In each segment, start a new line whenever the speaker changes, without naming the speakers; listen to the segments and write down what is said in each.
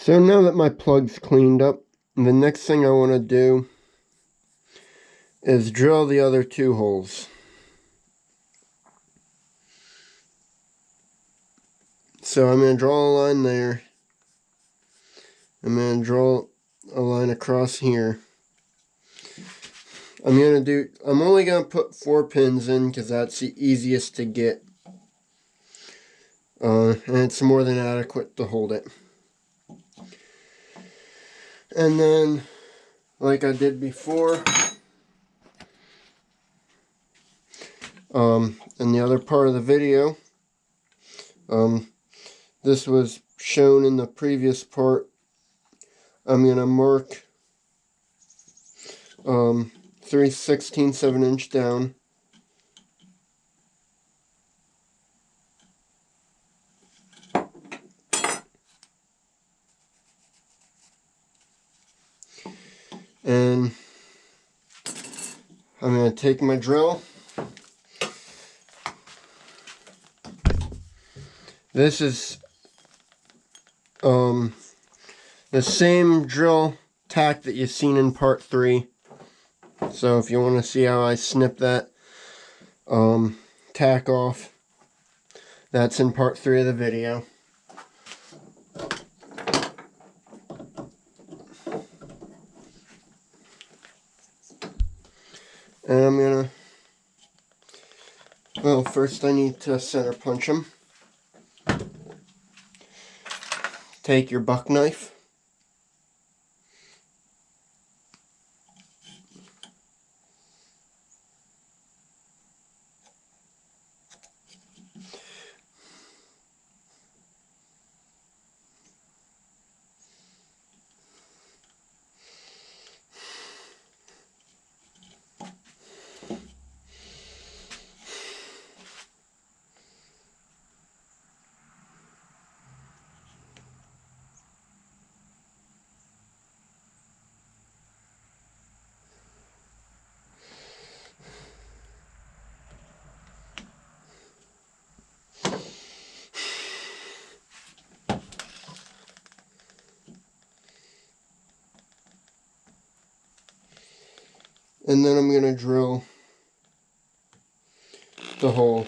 So now that my plug's cleaned up, the next thing I want to do is drill the other two holes. So I'm going to draw a line there. I'm going to draw a line across here. I'm only going to put 4 pins in because that's the easiest to get. And it's more than adequate to hold it. And then, like I did before, in the other part of the video, this was shown in the previous part. I'm going to mark 3/16 of an inch down. And I'm going to take my drill. This is the same drill tack that you've seen in part 3. So if you want to see how I snip that tack off, that's in part 3 of the video. And I'm gonna, well, first I need to center punch them. Take your buck knife. And then I'm going to drill the hole.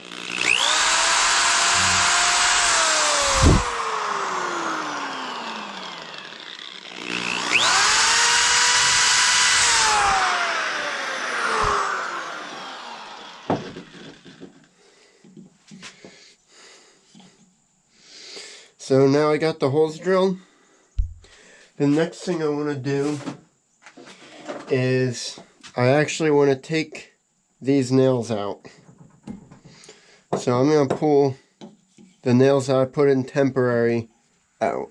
So now I got the holes drilled. The next thing I want to do is I actually want to take these nails out. So I'm going to pull the nails that I put in temporary out.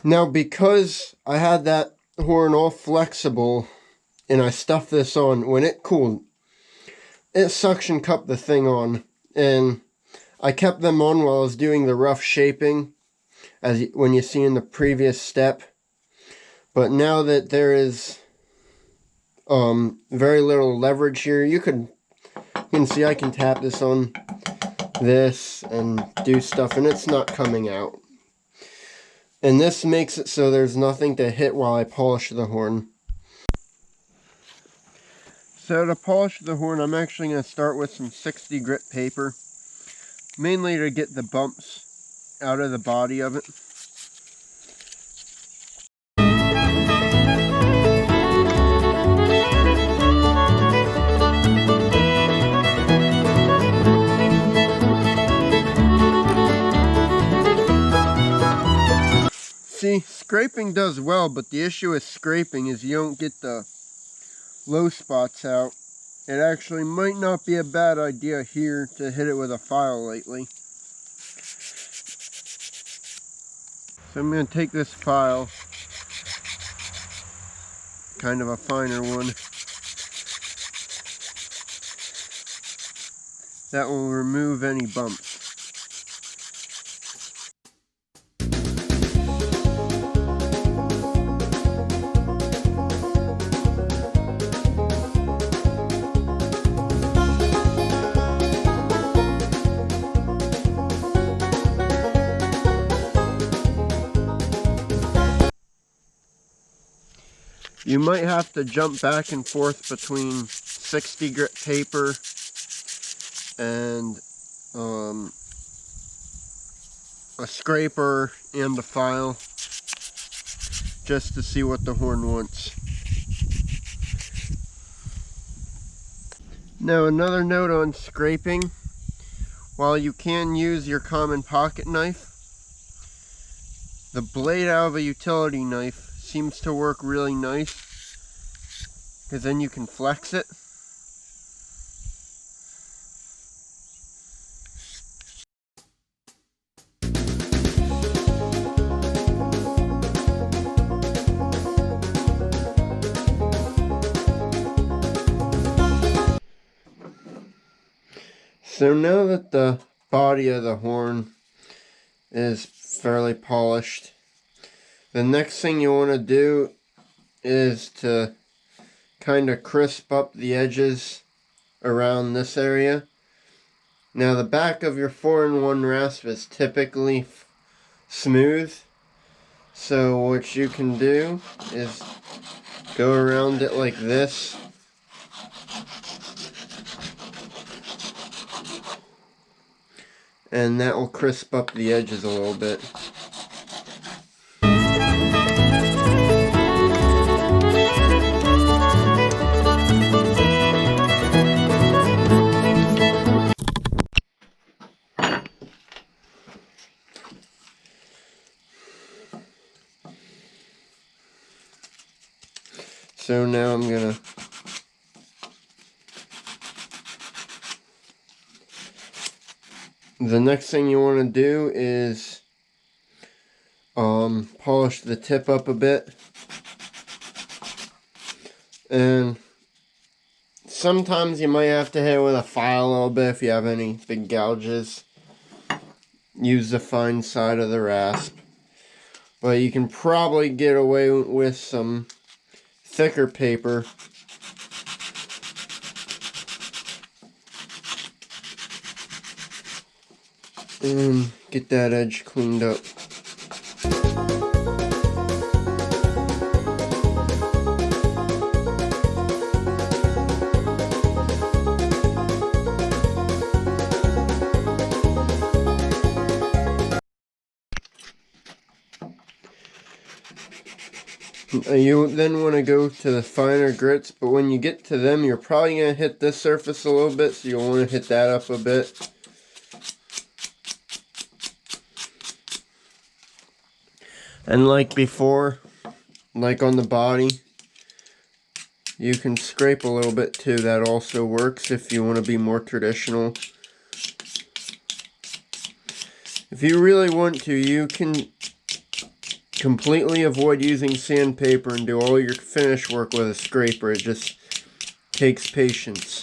Now because I had that horn all flexible and I stuffed this on, when it cooled, it suction cupped the thing on, and I kept them on while I was doing the rough shaping, when you see in the previous step. But now that there is very little leverage here, you can see I can tap this on this and do stuff, and it's not coming out. And this makes it so there's nothing to hit while I polish the horn. So to polish the horn, I'm actually going to start with some 60 grit paper, mainly to get the bumps out of the body of it. See, scraping does well, but the issue with scraping is you don't get the low spots out. It actually might not be a bad idea here to hit it with a file lightly. So I'm going to take this file, kind of a finer one, that will remove any bumps. You might have to jump back and forth between 60 grit paper and a scraper and a file just to see what the horn wants. Now, another note on scraping: while you can use your common pocket knife, the blade out of a utility knife seems to work really nice, because then you can flex it. So now that the body of the horn is fairly polished, the next thing you want to do is to kind of crisp up the edges around this area. Now, the back of your 4-in-1 rasp is typically smooth, so what you can do is go around it like this. And that will crisp up the edges a little bit. So now I'm gonna the next thing you want to do is polish the tip up a bit, and sometimes you might have to hit it with a file a little bit if you have any big gouges. Use the fine side of the rasp, but you can probably get away with some thicker paper. And get that edge cleaned up. You then want to go to the finer grits, but when you get to them, you're probably going to hit this surface a little bit, so you'll want to hit that up a bit. And like before, like on the body, you can scrape a little bit too. That also works if you want to be more traditional. If you really want to, you can completely avoid using sandpaper and do all your finish work with a scraper. It just takes patience.